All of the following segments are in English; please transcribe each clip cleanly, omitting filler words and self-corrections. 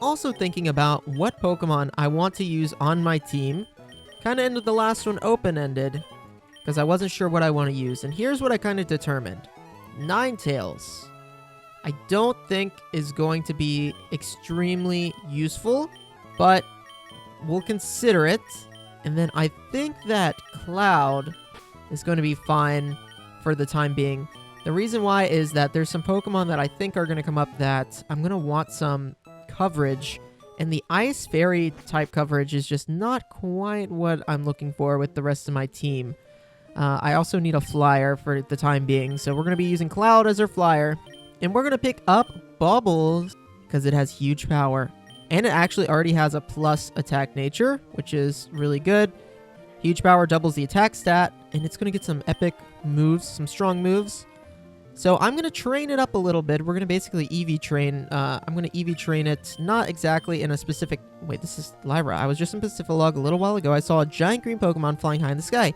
also thinking about what Pokemon I want to use on my team. Kind of ended the last one open-ended, because I wasn't sure what I want to use. And here's what I kind of determined. Ninetales. I don't think is going to be extremely useful, but we'll consider it. And then I think that Cloud is going to be fine for the time being. The reason why is that there's some Pokemon that I think are going to come up that I'm going to want some coverage. And the Ice Fairy type coverage is just not quite what I'm looking for with the rest of my team. I also need a flyer for the time being. So we're going to be using Cloud as our flyer. And we're going to pick up Bubbles because it has huge power. And it actually already has a plus attack nature, which is really good. Huge power doubles the attack stat. And it's going to get some epic moves, some strong moves. So I'm going to train it up a little bit. We're going to basically EV train. I'm going to EV train it, not exactly in a specific... Wait, this is Lyra. I was just in Pacificlog a little while ago. I saw a giant green Pokemon flying high in the sky.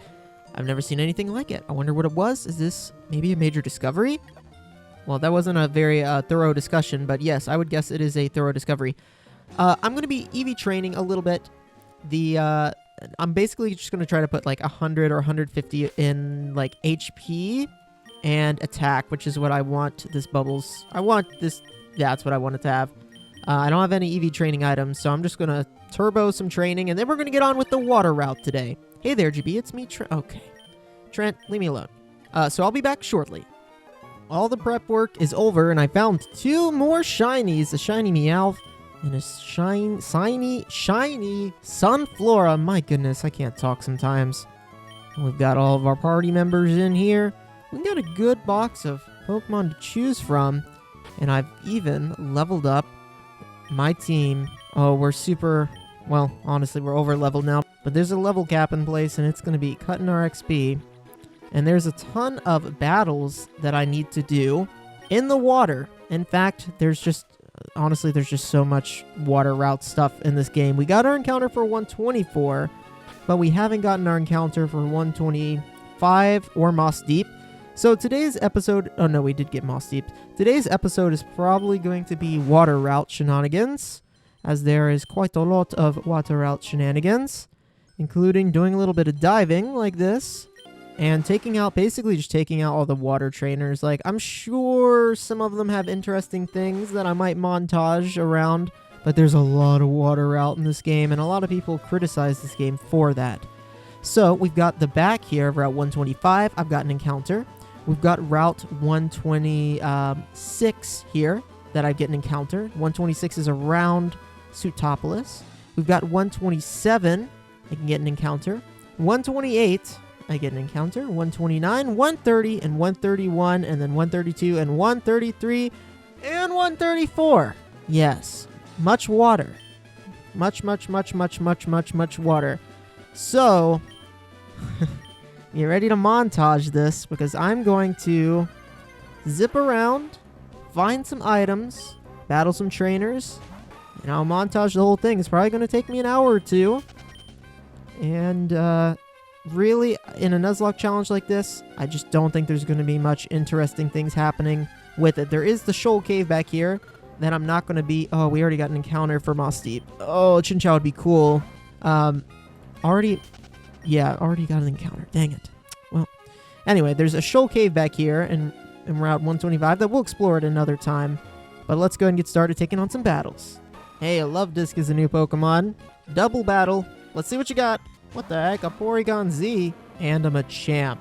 I've never seen anything like it. I wonder what it was. Is this maybe a major discovery? Well, that wasn't a very thorough discussion, but yes, I would guess it is a thorough discovery. I'm going to be EV training a little bit. I'm basically just going to try to put like 100 or 150 in like HP and attack, which is what I want this Bubbles. I want this. Yeah, that's what I wanted to have. I don't have any EV training items, so I'm just going to turbo some training, and then we're going to get on with the water route today. Hey there, GB. It's me, Trent. Okay. Trent, leave me alone. So I'll be back shortly. All the prep work is over, and I found 2 more shinies. A shiny Meowth and a shiny Sunflora. My goodness, I can't talk sometimes. We've got all of our party members in here. We got a good box of Pokemon to choose from, and I've even leveled up my team. Oh, we're super... Well, honestly, we're over-leveled now, but there's a level cap in place, and it's going to be cutting our XP. And there's a ton of battles that I need to do in the water. In fact, honestly, there's just so much water route stuff in this game. We got our encounter for 124, but we haven't gotten our encounter for 125 or Moss Deep. So today's episode... Oh, no, we did get Moss Deep. Today's episode is probably going to be water route shenanigans, as there is quite a lot of water route shenanigans, including doing a little bit of diving like this, and basically just taking out all the water trainers. Like, I'm sure some of them have interesting things that I might montage around, but there's a lot of water route in this game, and a lot of people criticize this game for that. So, we've got the back here of Route 125. I've got an encounter. We've got Route 126 here that I get an encounter. 126 is around Sutopolis. We've got 127. I can get an encounter. 128. I get an encounter. 129, 130, and 131, and then 132, and 133, and 134. Yes. Much water. Much water. So... Get ready to montage this, because I'm going to zip around, find some items, battle some trainers, and I'll montage the whole thing. It's probably going to take me an hour or two. And really, in a Nuzlocke challenge like this, I just don't think there's going to be much interesting things happening with it. There is the Shoal Cave back here that I'm not going to be... Oh, we already got an encounter for Moss Deep. Oh, Chinchou would be cool. Yeah, already got an encounter. Dang it. Well, anyway, there's a Shoal Cave back here in Route 125 that we'll explore at another time. But let's go ahead and get started taking on some battles. Hey, Luvdisc is a new Pokemon. Double battle. Let's see what you got. What the heck? A Porygon Z. And I'm a Machamp.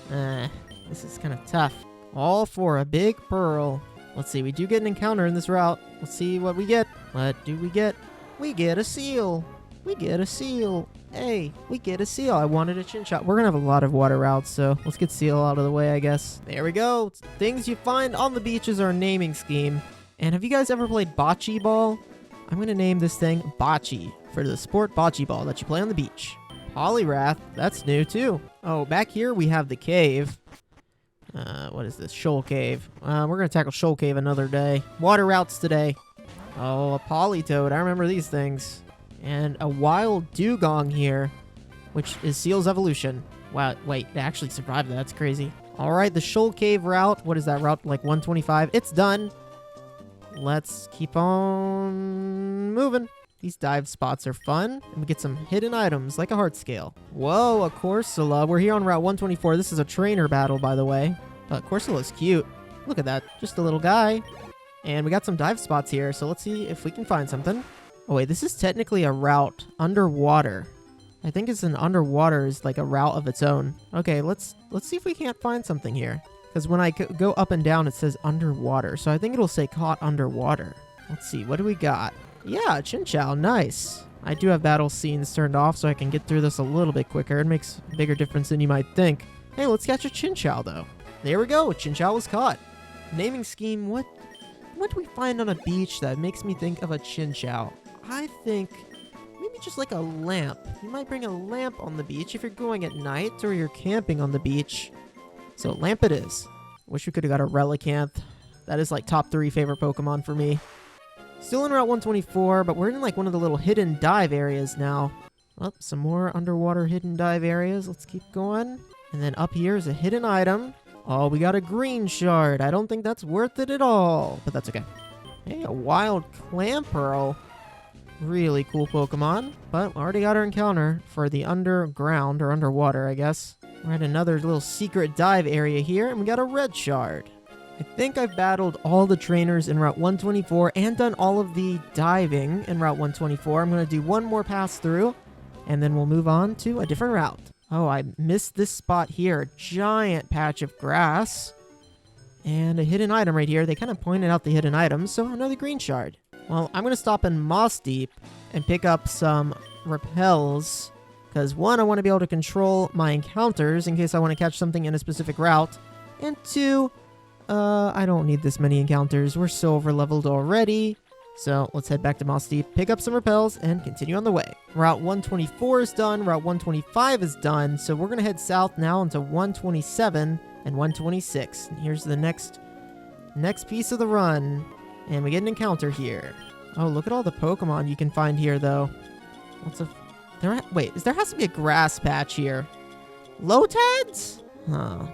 This is kind of tough. All for a big pearl. Let's see, we do get an encounter in this route. Let's see what we get. What do we get? We get a seal. We get a seal. Hey, we get a seal. I wanted a Chinchou. We're going to have a lot of water routes, so let's get seal out of the way, I guess. There we go. Things you find on the beaches are a naming scheme. And have you guys ever played bocce ball? I'm going to name this thing Bocce for the sport bocce ball that you play on the beach. Poliwrath, that's new too. Oh, back here we have the cave. What is this? Shoal Cave. We're going to tackle Shoal Cave another day. Water routes today. Oh, a Politoed. I remember these things. And a wild Dugong here, which is Seal's evolution. Wow, wait, they actually survived that. That's crazy. All right, the Shoal Cave route. What is that route? Like 125? It's done. let's keep on moving. These dive spots are fun, and we get some hidden items, like a heart scale. Whoa, a Corsola. We're here on Route 124. This is a trainer battle, by the way. But Corsola's cute. Look at that. Just a little guy. And we got some dive spots here, so let's see if we can find something. Oh, wait, this is technically a route underwater. I think it's an underwater is like a route of its own. Okay, let's see if we can't find something here. Because when I go up and down, it says underwater. So I think it'll say caught underwater. Let's see, what do we got? Yeah, Chinchou, nice. I do have battle scenes turned off so I can get through this a little bit quicker. It makes a bigger difference than you might think. Hey, let's catch a Chinchou, though. There we go, Chinchou was caught. Naming scheme, what do we find on a beach that makes me think of a Chinchou? I think maybe just like a lamp. You might bring a lamp on the beach if you're going at night or you're camping on the beach. So lamp it is. Wish we could have got a Relicanth. That is like top 3 favorite Pokemon for me. Still in Route 124, but we're in like one of the little hidden dive areas now. Oh, some more underwater hidden dive areas. Let's keep going. And then up here is a hidden item. Oh, we got a green shard. I don't think that's worth it at all, but that's okay. Hey, a wild Clamperl. Really cool Pokemon, but already got our encounter for the underground, or underwater, I guess. We're at another little secret dive area here, and we got a red shard. I think I've battled all the trainers in Route 124 and done all of the diving in Route 124. I'm going to do one more pass through, and then we'll move on to a different route. Oh, I missed this spot here. A giant patch of grass. And a hidden item right here. They kind of pointed out the hidden items, so another green shard. Well, I'm going to stop in Moss Deep and pick up some repels. Because 1, I want to be able to control my encounters in case I want to catch something in a specific route. And 2, I don't need this many encounters. We're so over-leveled already. So let's head back to Moss Deep, pick up some repels, and continue on the way. Route 124 is done. Route 125 is done. So we're going to head south now into 127 and 126. And here's the next piece of the run. And we get an encounter here. Oh, look at all the Pokemon you can find here, though. Wait, there has to be a grass patch here. Lotads? Huh.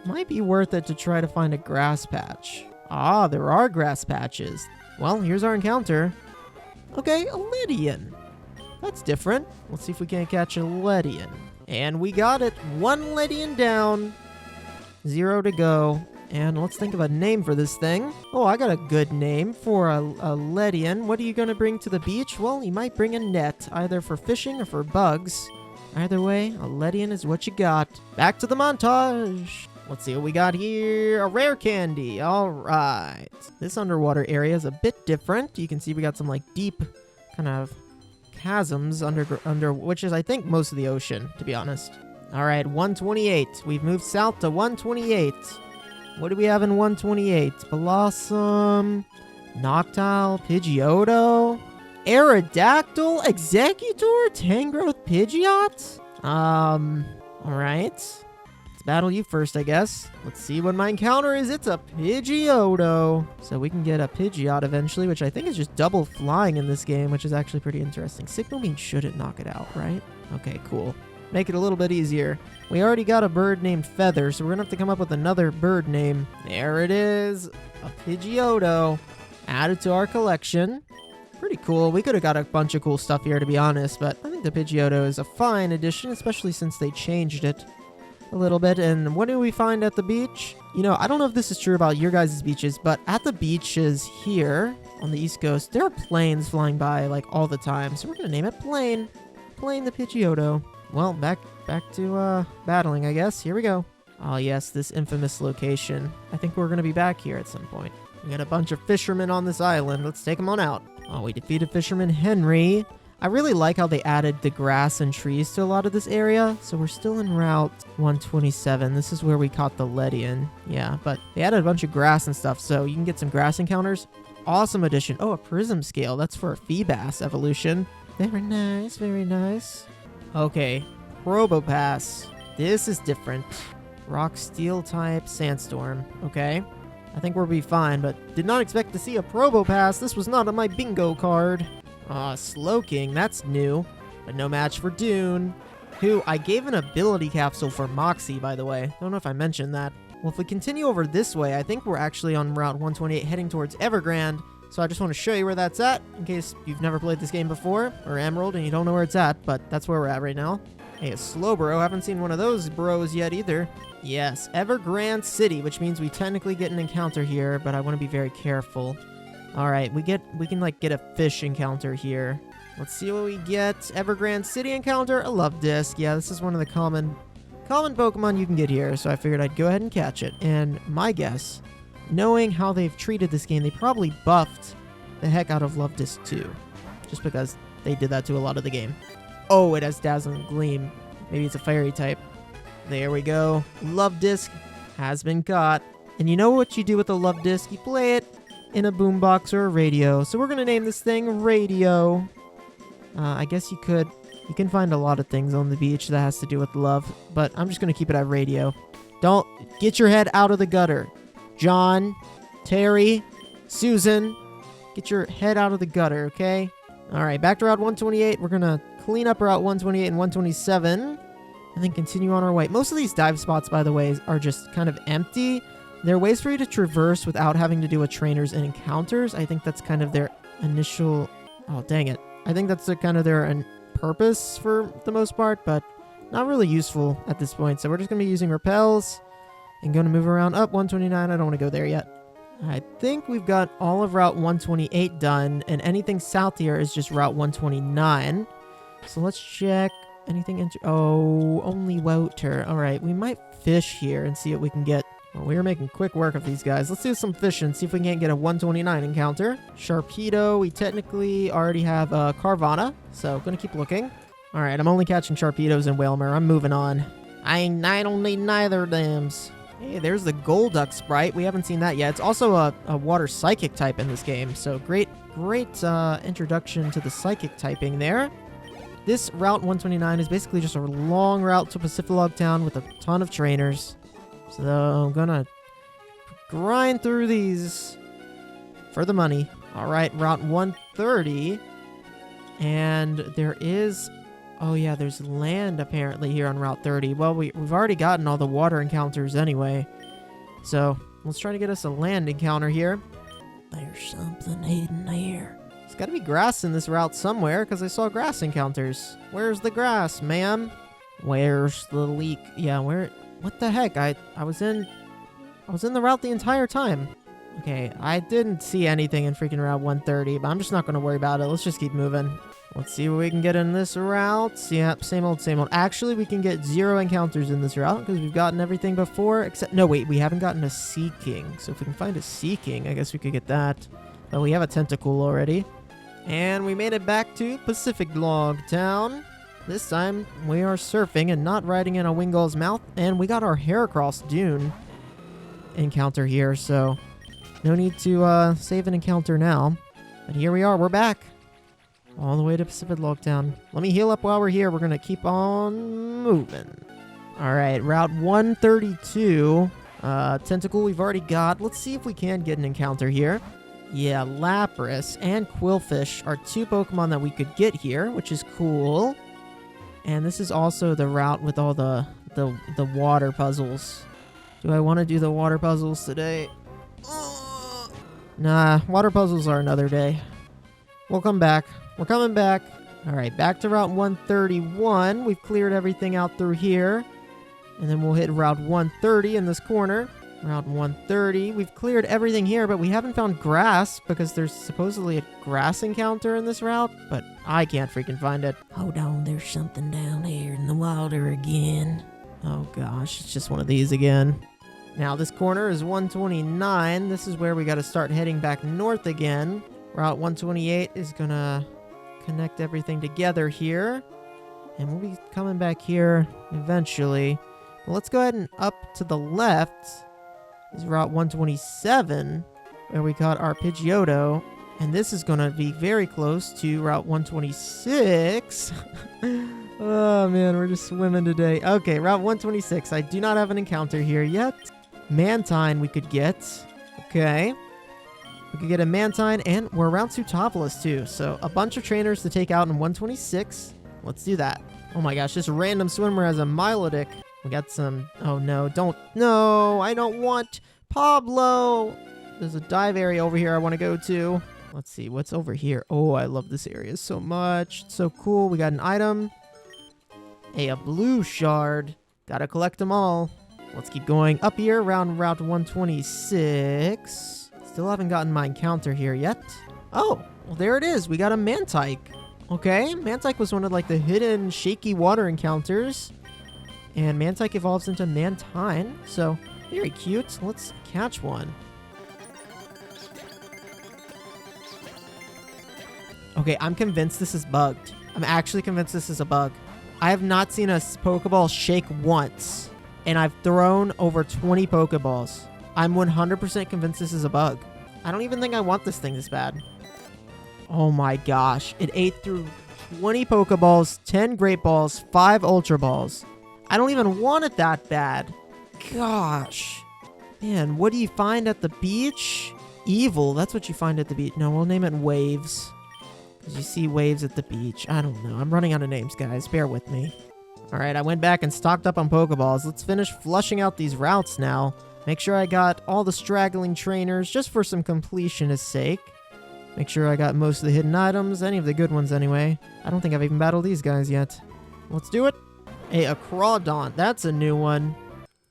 Might be worth it to try to find a grass patch. Ah, there are grass patches. Well, here's our encounter. Okay, a Lydian. That's different. Let's see if we can't catch a Lydian. And we got it. 1 Lydian down. 0 to go. And let's think of a name for this thing. Oh, I got a good name for a Lydian. What are you going to bring to the beach? Well, you might bring a net, either for fishing or for bugs. Either way, a Lydian is what you got. Back to the montage. Let's see what we got here. A rare candy. All right. This underwater area is a bit different. You can see we got some like deep kind of chasms under which is I think most of the ocean, to be honest. All right, 128. We've moved south to 128. What do we have in 128? Blossom, Noctowl, Pidgeotto, Aerodactyl, Executor, Tangrowth, Pidgeot? Alright. Let's battle you first, I guess. Let's see what my encounter is. It's a Pidgeotto. So we can get a Pidgeot eventually, which I think is just double flying in this game, which is actually pretty interesting. Signal Beam shouldn't knock it out, right? Okay, cool. Make it a little bit easier. We already got a bird named Feather, so we're gonna have to come up with another bird name. There it is, a Pidgeotto. Added to our collection. Pretty cool. We could have got a bunch of cool stuff here, to be honest, but I think the Pidgeotto is a fine addition, especially since they changed it a little bit. And what do we find at the beach? You know, I don't know if this is true about your guys' beaches, but at the beaches here on the East Coast, there are planes flying by like all the time, so we're gonna name it Plane. Plane the Pidgeotto. Well, back to battling, I guess. Here we go. Oh, yes, this infamous location. I think we're going to be back here at some point. We got a bunch of fishermen on this island. Let's take them on out. Oh, we defeated Fisherman Henry. I really like how they added the grass and trees to a lot of this area. So we're still in Route 127. This is where we caught the Lydian. Yeah, but they added a bunch of grass and stuff, so you can get some grass encounters. Awesome addition. Oh, a Prism Scale. That's for a Feebas evolution. Very nice, very nice. Okay, Probopass. This is different. Rock, Steel type, Sandstorm. Okay, I think we'll be fine, but did not expect to see a Probopass. This was not on my bingo card. Slowking, that's new, but no match for Dune, who I gave an ability capsule for Moxie, by the way. Don't know if I mentioned that. Well, if we continue over this way, I think we're actually on Route 128 heading towards Evergrande. So I just want to show you where that's at, in case you've never played this game before, or Emerald, and you don't know where it's at, but that's where we're at right now. Hey, a Slowbro. Haven't seen one of those bros yet either. Yes, Evergrande City, which means we technically get an encounter here, but I want to be very careful. All right, we can like get a fish encounter here. Let's see what we get. Evergrande City encounter, a love disc. Yeah, this is one of the common Pokemon you can get here, so I figured I'd go ahead and catch it. And my guess, knowing how they've treated this game, they probably buffed the heck out of Love Disc 2, just because they did that to a lot of the game. Oh, it has Dazzling Gleam. Maybe it's a fairy type. There we go. Love Disc has been caught. And you know what you do with a Love Disc? You play it in a boombox or a radio. So we're going to name this thing Radio. I guess you can find a lot of things on the beach that has to do with love, but I'm just going to keep it at Radio. Don't get your head out of the gutter. John, Terry, Susan, get your head out of the gutter, okay? All right, back to Route 128. We're going to clean up Route 128 and 127, and then continue on our way. Most of these dive spots, by the way, are just kind of empty. There are ways for you to traverse without having to deal with trainers and encounters. I think that's kind of their initial... Oh, dang it. I think that's kind of their purpose for the most part, but not really useful at this point. So we're just going to be using repels and going to move around up 129. I don't want to go there yet. I think we've got all of Route 128 done, and anything south here is just Route 129. So let's check anything oh, only water. All right, we might fish here and see what we can get. Well, we are making quick work of these guys. Let's do some fishing, see if we can't get a 129 encounter. Sharpedo, we technically already have Carvana, so gonna keep looking. All right, I'm only catching Sharpedos and Whalmer. I'm moving on. I don't need neither of them. Hey, there's the Golduck sprite. We haven't seen that yet. It's also a water psychic type in this game, so great introduction to the psychic typing there. This Route 129 is basically just a long route to Pacific Town with a ton of trainers. So I'm gonna grind through these for the money. All right, Route 130. And there is... Oh yeah, there's land apparently here on Route 30. Well, we've already gotten all the water encounters anyway. So let's try to get us a land encounter here. There's something hidden there. There's got to be grass in this route somewhere because I saw grass encounters. Where's the grass, ma'am? Where's the leak? Yeah, where... What the heck? I was in the route the entire time. Okay, I didn't see anything in freaking Route 130, but I'm just not going to worry about it. Let's just keep moving. Let's see what we can get in this route. Yep, same old, same old. Actually, we can get 0 encounters in this route because we've gotten everything before, except... No, wait, we haven't gotten a Sea King. So if we can find a Sea King, I guess we could get that. But we have a Tentacool already. And we made it back to Pacific Town. This time, we are surfing and not riding in a Wingull's mouth. And we got our Heracross Dune encounter here, so no need to save an encounter now. But here we are, we're back. All the way to Pacific Town. Let me heal up while we're here. We're going to keep on moving. All right, Route 132. Tentacool we've already got. Let's see if we can get an encounter here. Yeah, Lapras and Quillfish are 2 Pokemon that we could get here, which is cool. And this is also the route with all the water puzzles. Do I want to do the water puzzles today? Nah, water puzzles are another day. We'll come back. We're coming back. All right, back to Route 131. We've cleared everything out through here. And then we'll hit Route 130 in this corner. Route 130. We've cleared everything here, but we haven't found grass because there's supposedly a grass encounter in this route, but I can't freaking find it. Hold on, there's something down here in the water again. Oh gosh, it's just one of these again. Now this corner is 129. This is where we got to start heading back north again. Route 128 is gonna connect everything together here, and we'll be coming back here eventually. Well, let's go ahead and up to the left is Route 127, where we got our Pidgeotto, and this is going to be very close to Route 126. Oh man, we're just swimming today. Okay, Route 126. I do not have an encounter here yet. Mantine we could get. Okay. We could get a Mantine, and we're around Sutavolis too, so a bunch of trainers to take out in 126. Let's do that. Oh my gosh, this random swimmer has a Milotic. We got some... Oh, no. Don't... No, I don't want Pablo. There's a dive area over here I want to go to. Let's see. What's over here? Oh, I love this area so much. It's so cool. We got an item. Hey, a blue shard. Gotta collect them all. Let's keep going up here around Route 126. Still haven't gotten my encounter here yet. Oh, well, there it is. We got a Mantike. Okay, Mantike was one of like the hidden shaky water encounters. And Mantike evolves into Mantine. So, very cute. Let's catch one. Okay, I'm convinced this is bugged. I'm actually convinced this is a bug. I have not seen a Pokeball shake once. And I've thrown over 20 Pokeballs. I'm 100% convinced this is a bug. I don't even think I want this thing this bad. Oh my gosh. It ate through 20 Pokeballs, 10 Great Balls, 5 Ultra Balls. I don't even want it that bad. Gosh. Man, what do you find at the beach? Evil, that's what you find at the beach. No, we'll name it Waves. Because you see waves at the beach. I don't know. I'm running out of names, guys. Bear with me. Alright, I went back and stocked up on Pokeballs. Let's finish flushing out these routes now. Make sure I got all the straggling trainers, just for some completionist sake. Make sure I got most of the hidden items, any of the good ones anyway. I don't think I've even battled these guys yet. Let's do it. Hey, a Crawdaunt. That's a new one.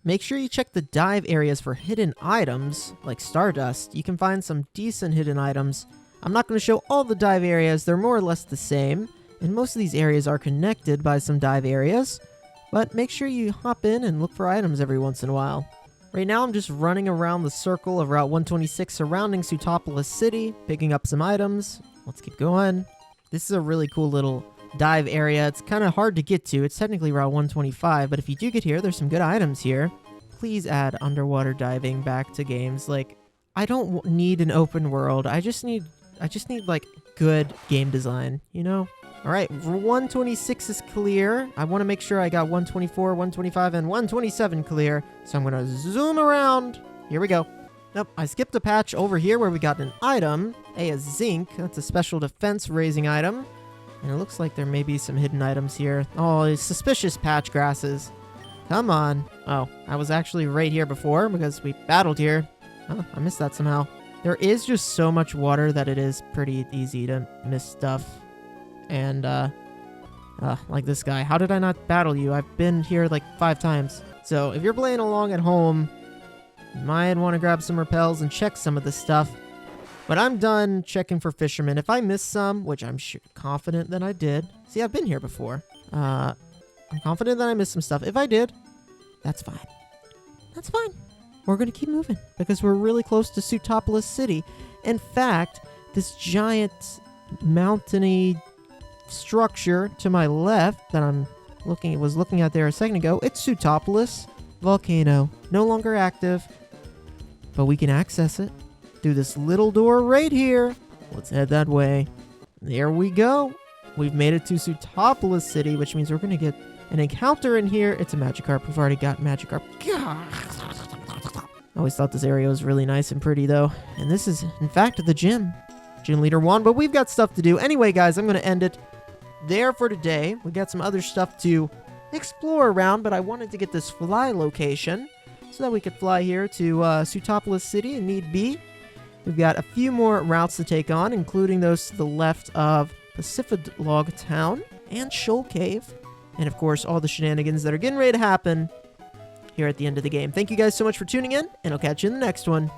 Make sure you check the dive areas for hidden items, like Stardust. You can find some decent hidden items. I'm not going to show all the dive areas. They're more or less the same. And most of these areas are connected by some dive areas, but make sure you hop in and look for items every once in a while. Right now I'm just running around the circle of Route 126 surrounding Sootopolis City, picking up some items. Let's keep going. This is a really cool little dive area. It's kind of hard to get to. It's technically Route 125, but if you do get here, there's some good items here. Please add underwater diving back to games. Like, I don't need an open world. I just need like good game design, you know? Alright, 126 is clear. I want to make sure I got 124, 125, and 127 clear. So I'm going to zoom around. Here we go. Nope, I skipped a patch over here where we got an item. A zinc. That's a special defense raising item. And it looks like there may be some hidden items here. Oh, suspicious patch grasses. Come on. Oh, I was actually right here before because we battled here. Oh, I missed that somehow. There is just so much water that it is pretty easy to miss stuff. And, like this guy. How did I not battle you? I've been here like 5 times. So, if you're playing along at home, you might want to grab some repels and check some of this stuff. But I'm done checking for fishermen. If I missed some, which I'm confident that I did. See, I've been here before. I'm confident that I missed some stuff. If I did, that's fine. That's fine. We're going to keep moving because we're really close to Sootopolis City. In fact, this giant mountainy structure to my left that was looking at there a second ago, it's Sootopolis Volcano. No longer active, but we can access it through this little door right here. Let's head that way. There we go. We've made it to Sootopolis City, which means we're going to get an encounter in here. It's a Magikarp. We've already got Magikarp. I always thought this area was really nice and pretty, though. And this is, in fact, the gym. Gym Leader 1, but we've got stuff to do. Anyway, guys, I'm going to end it there for today. We got some other stuff to explore around, but I wanted to get this fly location so that we could fly here to Sootopolis City if need be. We've got a few more routes to take on, including those to the left of Pacific-Log Town and Shoal Cave. And, of course, all the shenanigans that are getting ready to happen here at the end of the game. Thank you guys so much for tuning in, and I'll catch you in the next one.